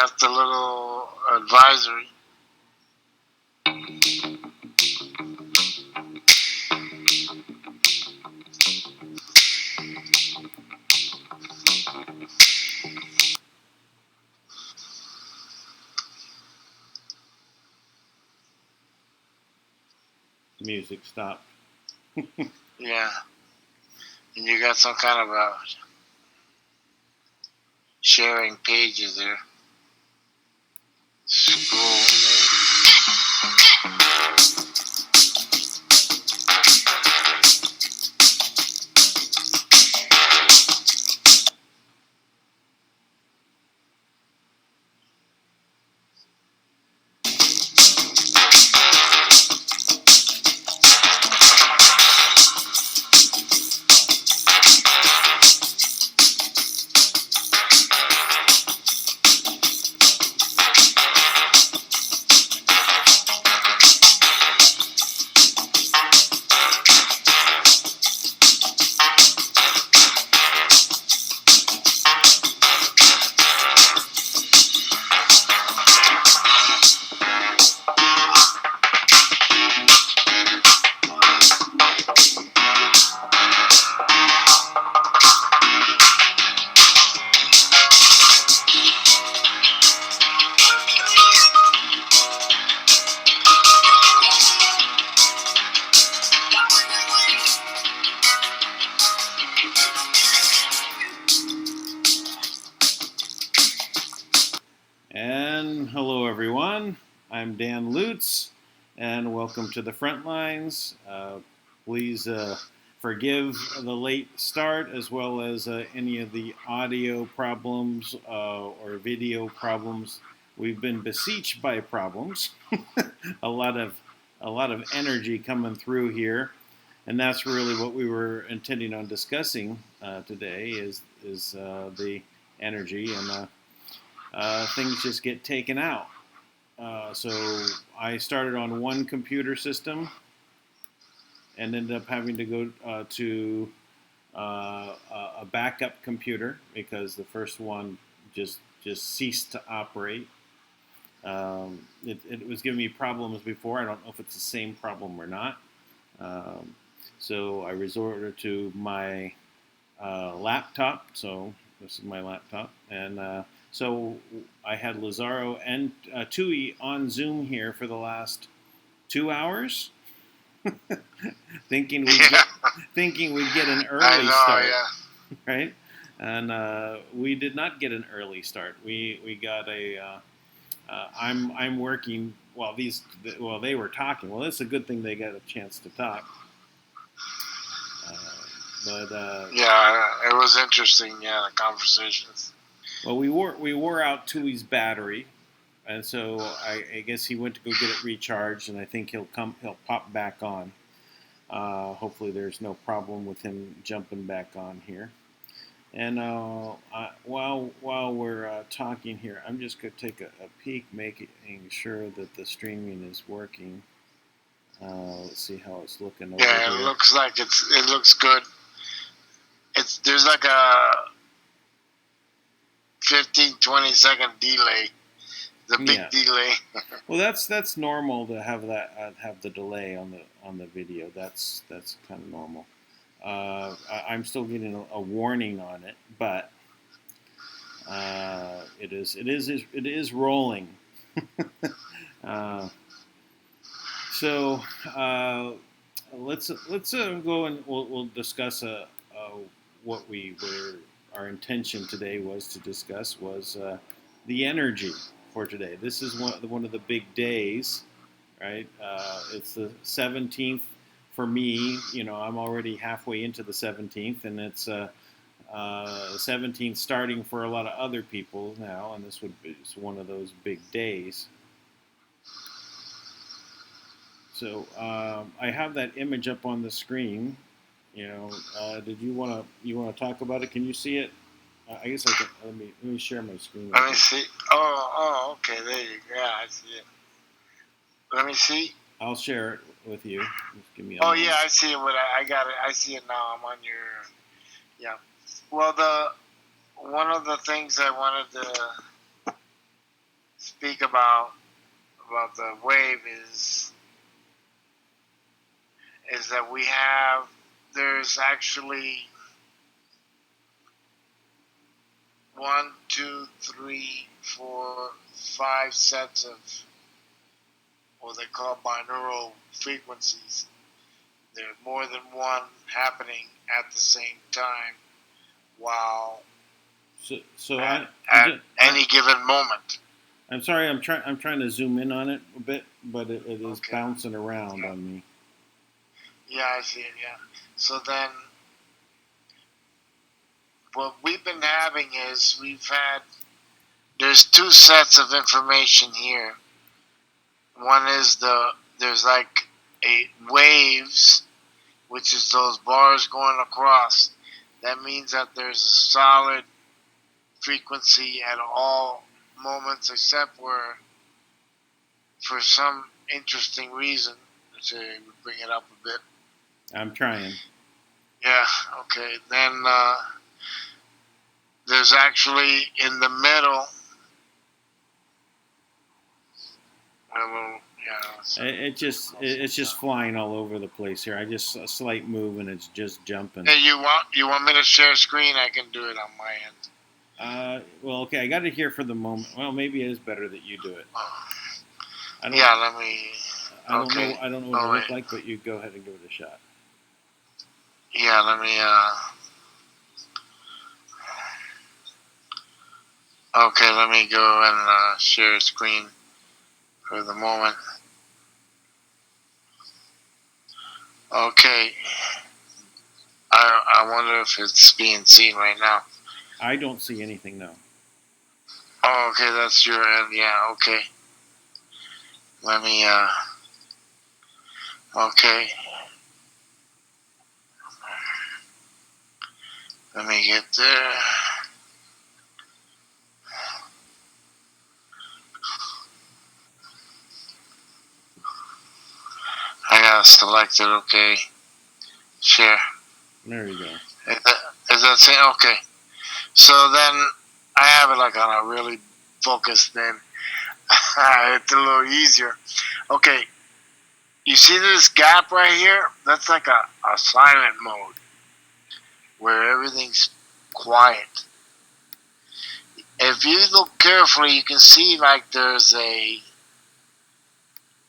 got the little advisory. Music stopped. Yeah. And you got some kind of a sharing pages there. Scroll. And hello, everyone. I'm Dan Lutz, and welcome to the FrontLines. Please forgive the late start, as well as any of the audio problems or video problems. We've been besieged by problems. a lot of energy coming through here, and that's really what we were intending on discussing today. Is the energy and things just get taken out. So I started on one computer system and ended up having to go to a backup computer because the first one just ceased to operate. It was giving me problems before. I don't know if it's the same problem or not. So I resorted to my laptop. So this is my laptop, and so I had Lazaro and Tui on Zoom here for the last 2 hours, thinking we'd get an early start, right? And we did not get an early start. We got a. I'm working while they were talking. Well, it's a good thing they got a chance to talk. Yeah, it was interesting. Yeah, the conversations. Well, we wore out Tui's battery, and so I guess he went to go get it recharged, and I think he'll pop back on. Hopefully, there's no problem with him jumping back on here. And while we're talking here, I'm just going to take a peek, making sure that the streaming is working. Let's see how it's looking over here. Yeah, it looks like it looks good. There's like a 15-20 second delay. The big delay. Well, that's normal to have that have the delay on the video. That's kind of normal. I'm still getting a warning on it, but it is rolling. So let's go and we'll discuss what our intention today was to discuss was the energy for today. This is one of the big days, right? It's the 17th for me. You know, I'm already halfway into the 17th, and it's 17th starting for a lot of other people now, and this is one of those big days. So I have that image up on the screen. You know, did you want to talk about it? Can you see it? I guess I can. Let me share my screen. Let me see. Oh, okay. There you go. Yeah, I see it. Let me see. I'll share it with you. Just give me a moment. Yeah, I see it. But I got it. I see it now. I'm on your. Yeah. Well, one of the things I wanted to speak about the wave is that there's actually 1, 2, 3, 4, 5 sets of what they call binaural frequencies. There's more than one happening at the same time while at any given moment. I'm sorry, I'm trying to zoom in on it a bit, but it is bouncing around on me. Yeah, I see it, yeah. So then what we've been having is there's 2 sets of information here. One is there's like waves, which is those bars going across. That means that there's a solid frequency at all moments, except for some interesting reason. Let's bring it up a bit. I'm trying. Yeah, okay. Then there's actually in the middle. It's just flying all over the place here. A slight move and it's just jumping. Hey, you want me to share screen? I can do it on my end. Well, okay. I got it here for the moment. Well, maybe it is better that you do it. Let me. I don't know what it looks like, but you go ahead and give it a shot. Yeah, let me. Okay, let me go and share a screen for the moment. Okay. I wonder if it's being seen right now. I don't see anything, no. Oh, okay, that's your end. Yeah, okay. Let me, okay. Let me get there. I gotta select it, okay. Share. There you go. Is that saying? Okay. So then I have it like on a really focused thing. It's a little easier. Okay. You see this gap right here? That's like a silent mode where everything's quiet. If you look carefully, you can see like there's a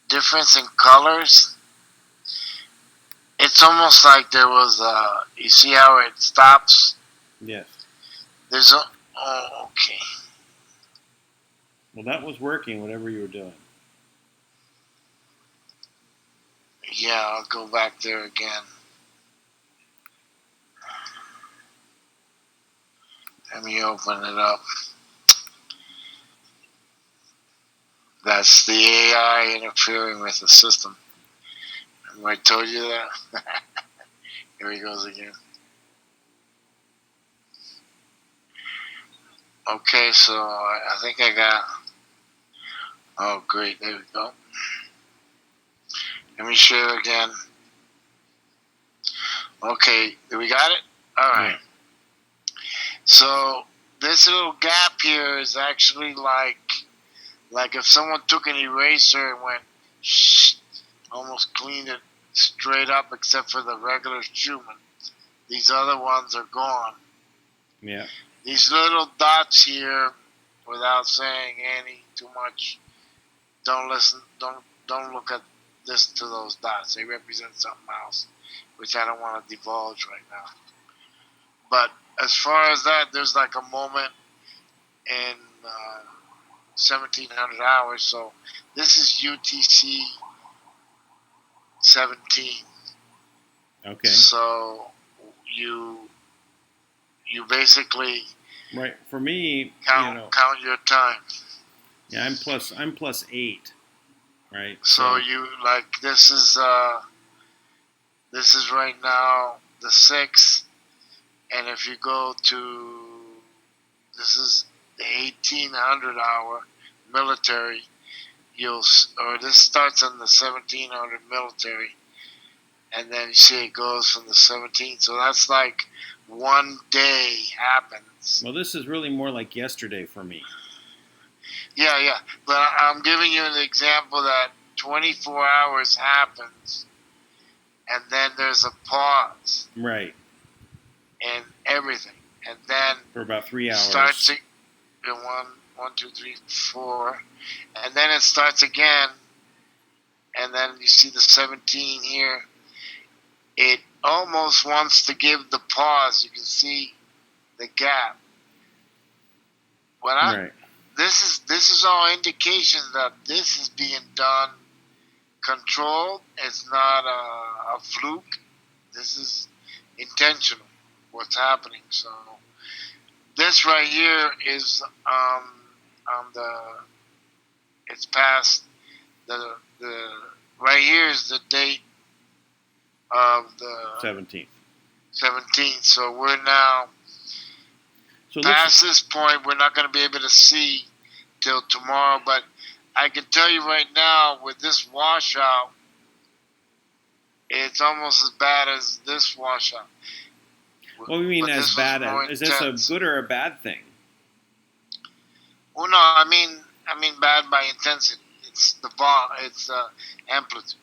difference in colors. It's almost like there was you see how it stops? Yes. Oh, okay. Well, that was working, whatever you were doing. Yeah, I'll go back there again. Let me open it up. That's the AI interfering with the system. Remember I told you that? Here he goes again. Okay, so I think I got... Oh, great. There we go. Let me share again. Okay, we got it? All right. Yeah. So this little gap here is actually like if someone took an eraser and went shh, almost cleaned it straight up except for the regular Schumann. These other ones are gone. Yeah. These little dots here, without saying any too much, don't look at this to those dots. They represent something else, which I don't want to divulge right now. But as far as that, there's like a moment in 1700 hours. So this is UTC 17. Okay. So you basically right. For me, count your time. Yeah, I'm plus 8. Right. So you like this is right now the 6th, and if you go to this is the 1800 hour military, this starts on the 1700 military, and then you see it goes from the 17th. So that's like one day happens. Well, this is really more like yesterday for me. Yeah. But I'm giving you an example that 24 hours happens, and then there's a pause Right. in everything, and then For about 3 hours. starts in one, two, three, 4, and then it starts again, and then you see the 17 here. It almost wants to give the pause. You can see the gap. Right. This is all indication that this is being done controlled. It's not a fluke. This is intentional. What's happening? So this right here is on the. It's past the right here is the date of the 17th. 17th. So we're now So past this point. We're not going to be able to see till tomorrow. But I can tell you right now, with this washout, it's almost as bad as this washout. what do you mean But as this was bad more as? Is this a intense. good or a bad thing? Well, no, I mean bad by intensity. It's the it's amplitude.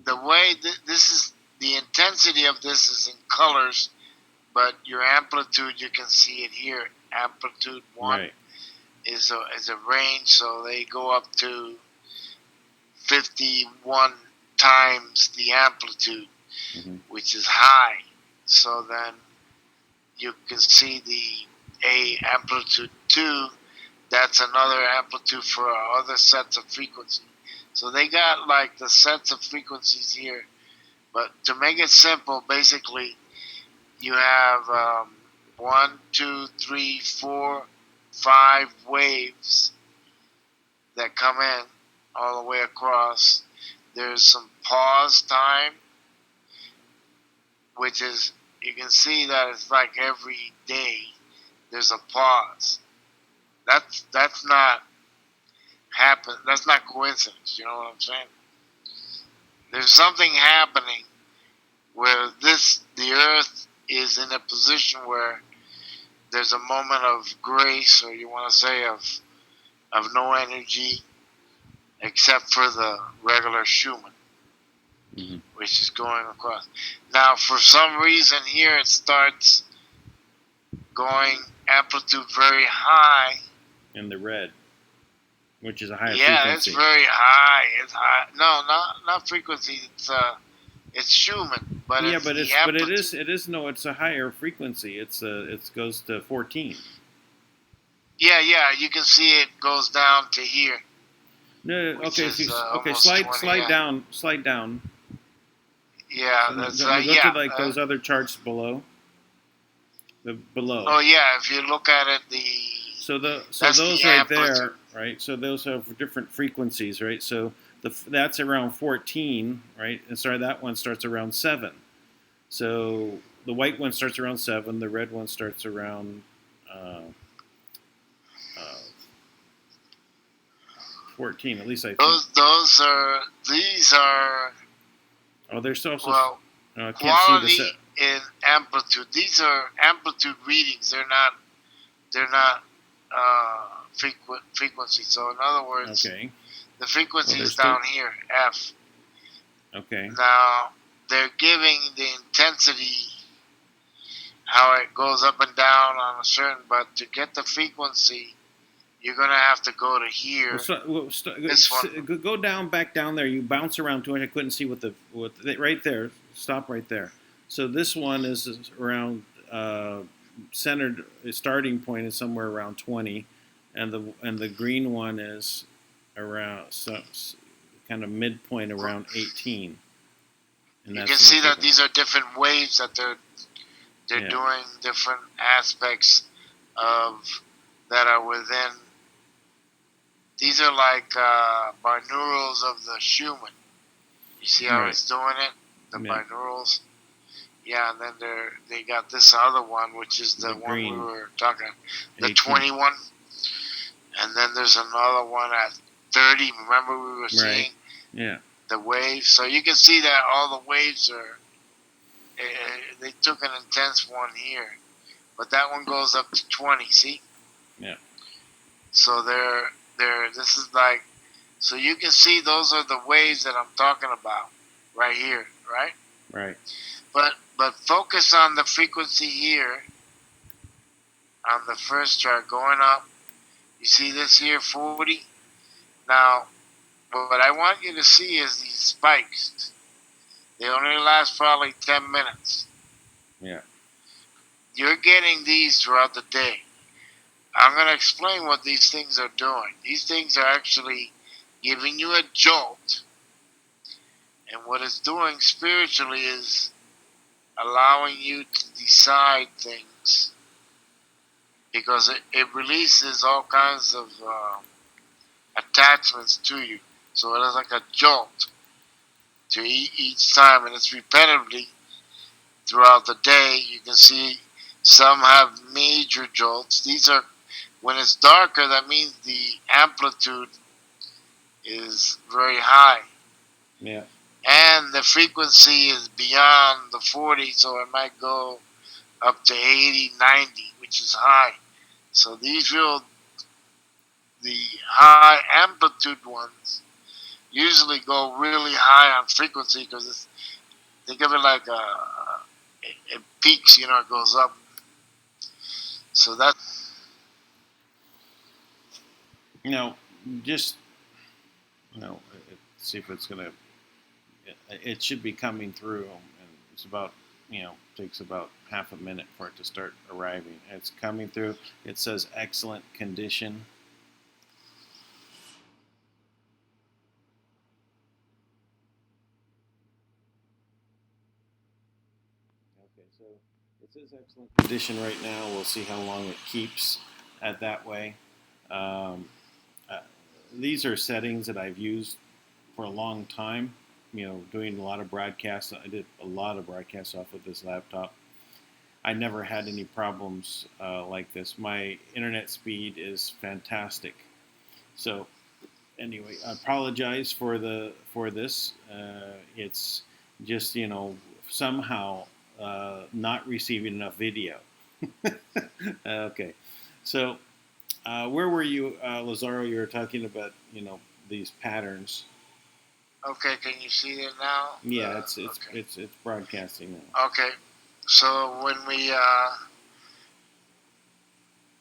The way this is, the intensity of this is in colors, but your amplitude, you can see it here. Amplitude 1 Right. is a range, so they go up to 51 times the amplitude, which is high. So then you can see the amplitude 2. That's another amplitude for other sets of frequency. So they got like the sets of frequencies here. But to make it simple, basically, you have 1, 2, 3, 4, 5 waves that come in all the way across. There's some pause time, which is, you can see that it's like every day there's a pause. That's not happen. That's not coincidence. You know what I'm saying? There's something happening where the Earth is in a position where there's a moment of grace, or you want to say of no energy, except for the regular Schumann, which is going across. Now, for some reason here, it starts going amplitude very high. In the red, which is a higher Yeah, frequency. it's very high. It's high. No, not frequency. It's Schumann, but Yeah, it's but the it's amplitude. no, it's a higher frequency. It goes to 14. Yeah. You can see it goes down to here. No, Which okay, is okay. almost Slide 20, yeah. down. Yeah, So that's go yeah. to like those other charts below. Below. Oh yeah, if you look at it, So that's those the right amplitude. there, right? So those have different frequencies, right? So that's around 14, right? And sorry, that one starts around 7. So the white one starts around 7. The red one starts around 14. At least I think. These are Oh, there's also. well, I can't see quality the set. in amplitude. These are amplitude readings. They're not frequency. So in other words, Okay. the frequency Well, is down here, F. Okay. Now they're giving the intensity, how it goes up and down on a certain, but to get the frequency, you're gonna have to go to here. This one. Go down, back down there. You bounce around too much. I couldn't see right there. Stop right there. So this one is around centered. Starting point is somewhere around 20, and the green one is around kind of midpoint around 18. And you can see that these are different waves that they're doing different aspects of that are within. These are like binaurals of the Schumann. You see how it's doing it? The binaurals. Yeah, and then they got this other one, which is the one we were talking about, the 21. And then there's another one at 30. Remember we were seeing the waves? So you can see that all the waves are, they took an intense one here. But that one goes up to 20, see? Yeah. So they're This is like, so you can see those are the waves that I'm talking about right here, right? Right. But focus on the frequency here on the first chart going up. You see this here, 40. Now, what I want you to see is these spikes. They only last probably 10 minutes. Yeah. You're getting these throughout the day. I'm going to explain what these things are doing. These things are actually giving you a jolt. And what it's doing spiritually is allowing you to decide things. Because it releases all kinds of attachments to you. So it is like a jolt to each time. And it's repetitively throughout the day. You can see some have major jolts. These are, when it's darker, that means the amplitude is very high. Yeah. And the frequency is beyond the 40, so it might go up to 80, 90, which is high. So the high amplitude ones usually go really high on frequency because think of it like it peaks, it goes up. So that's, Just, see if it's going to, it should be coming through, and it's about, takes about half a minute for it to start arriving. It's coming through. It says excellent condition. Okay, so it says excellent condition right now. We'll see how long it keeps at that way. These are settings that I've used for a long time. Doing a lot of broadcasts. I did a lot of broadcasts off of this laptop. I never had any problems like this. My internet speed is fantastic. So anyway, I apologize for this. It's just somehow not receiving enough video. Okay, so where were you, Lazaro? You were talking about these patterns. okay. Can you see it now? Yeah, it's okay. it's broadcasting now. Okay. So when we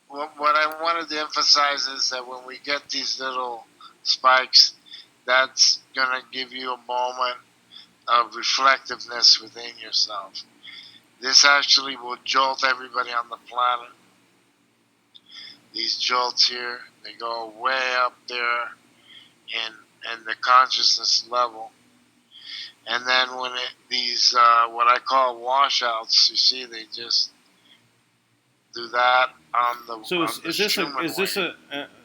what I wanted to emphasize is that when we get these little spikes, that's gonna give you a moment of reflectiveness within yourself. This actually will jolt everybody on the planet. These jolts here, they go way up there in the consciousness level. And then when these what I call washouts, you see, they just do that on the. So on the is this wave.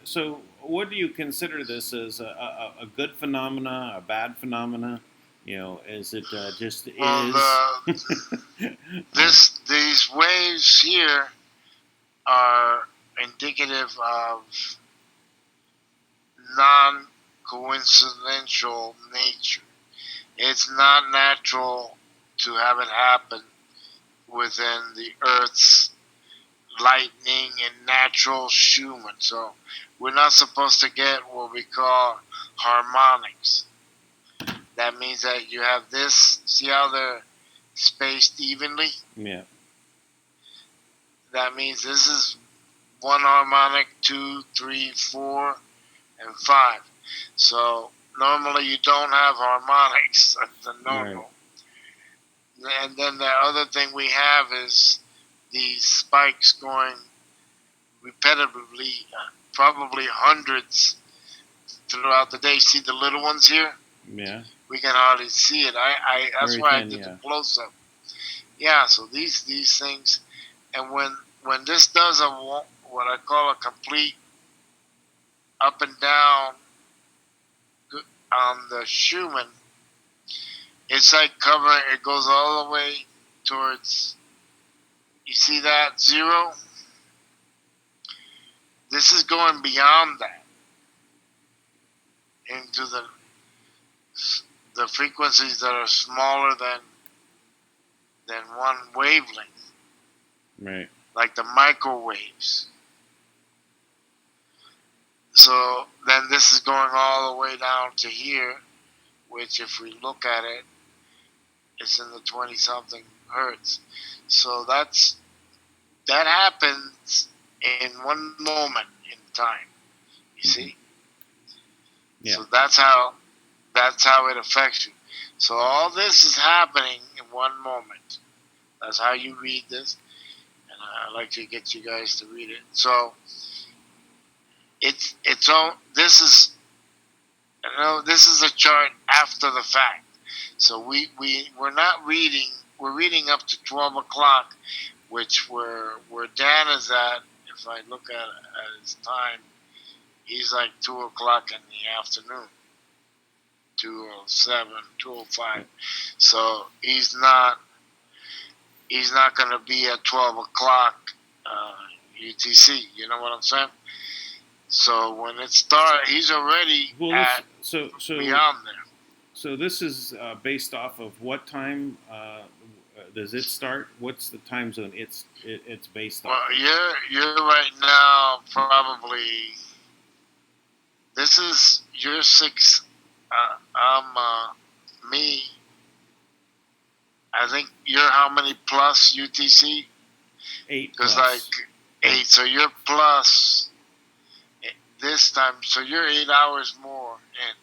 so? What do you consider this as a good phenomena, a bad phenomena? Is it just Well, is? these waves here are indicative of non-coincidental nature. It's not natural to have it happen within the Earth's lightning and natural Schumann. So we're not supposed to get what we call harmonics. That means that you have this, see how they're spaced evenly? Yeah. That means this is one harmonic, 2, 3, 4, and 5. So normally you don't have harmonics. That's the normal. Right. And then the other thing we have is these spikes going repetitively, probably hundreds throughout the day. See the little ones here? Yeah. We can hardly see it. That's Very why thin, I did yeah. the close up. Yeah. So these things, and when this does what I call a complete up and down on the Schumann, it's like covering. It goes all the way towards. You see that 0? This is going beyond that into the frequencies that are smaller than one wavelength. Right. Like the microwaves. So then this is going all the way down to here, which if we look at it, it's in the 20 something hertz. So that happens in one moment in time. You see? Yeah. So that's how it affects you. So all this is happening in one moment. That's how you read this, and I'd like to get you guys to read it. So it's all this is this is a chart after the fact. So we're not reading. We're reading up to 12 o'clock, which where Dan is at. If I look at his time, he's like 2 o'clock in the afternoon. 2:07, 2:05. So he's not going to be at 12 o'clock UTC. You know what I'm saying? So when it starts, he's already beyond there. So this is based off of what time does it start? What's the time zone it's based on? Well, you're right now probably. This is your 6. I'm me. I think you're how many plus UTC? 8 Because like 8. So you're plus this time. So you're 8 hours more in,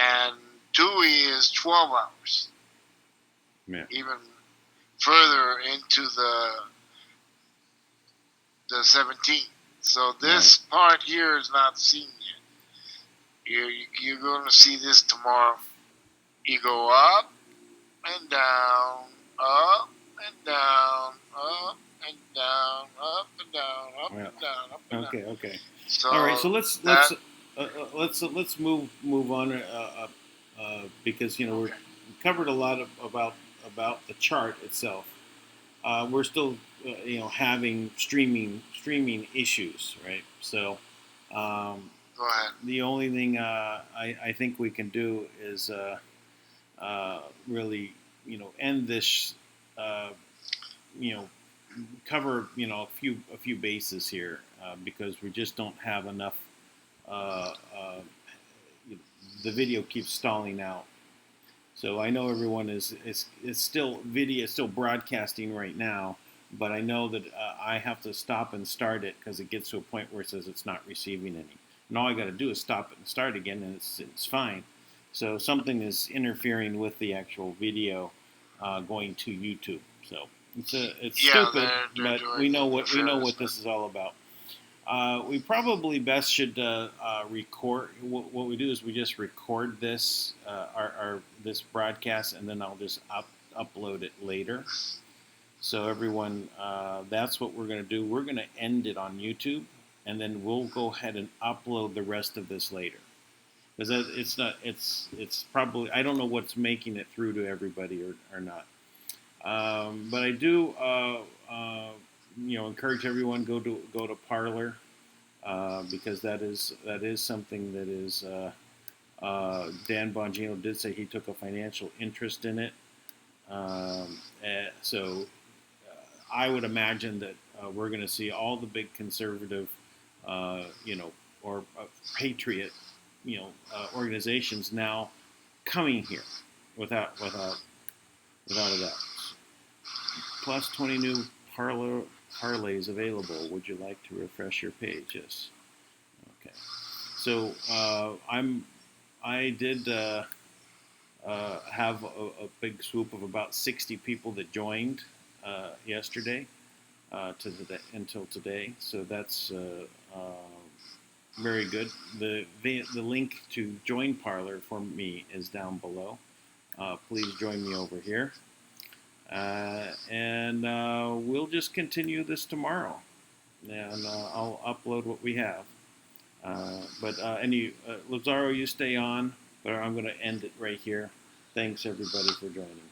and Dewey is 12 hours. Yeah. Even further into the 17. So this part here is not seen yet. You're going to see this tomorrow. You go up and down, up and down, up and down, up and down, up and down, up and down. Okay. So all right. So let's move on because we covered a lot about the chart itself. We're still having streaming issues, right? So go ahead. The only thing I think we can do is really end this cover a few bases here because we just don't have enough. The video keeps stalling out. So I know everyone is still still broadcasting right now, but I know that I have to stop and start it because it gets to a point where it says it's not receiving any. And all I got to do is stop it and start again, and it's fine. So something is interfering with the actual video going to YouTube. So it's stupid, but we know what this is all about. We probably best should record. What we do is we just record this this broadcast, and then I'll just upload it later. So everyone, that's what we're going to do. We're going to end it on YouTube, and then we'll go ahead and upload the rest of this later. Because it's probably, I don't know what's making it through to everybody or not. But I do encourage everyone go to Parler because that is something that is Dan Bongino did say he took a financial interest in it. So I would imagine that we're going to see all the big conservative or patriot organizations now coming here without a doubt. Plus 20 new parlays available. Would you like to refresh your page? Yes. Okay. So I did have a big swoop of about 60 people that joined yesterday until today. So that's very good. The link to join Parler for me is down below. Please join me over here. And we'll just continue this tomorrow. And I'll upload what we have. But Lazaro, you stay on. But I'm going to end it right here. Thanks, everybody, for joining.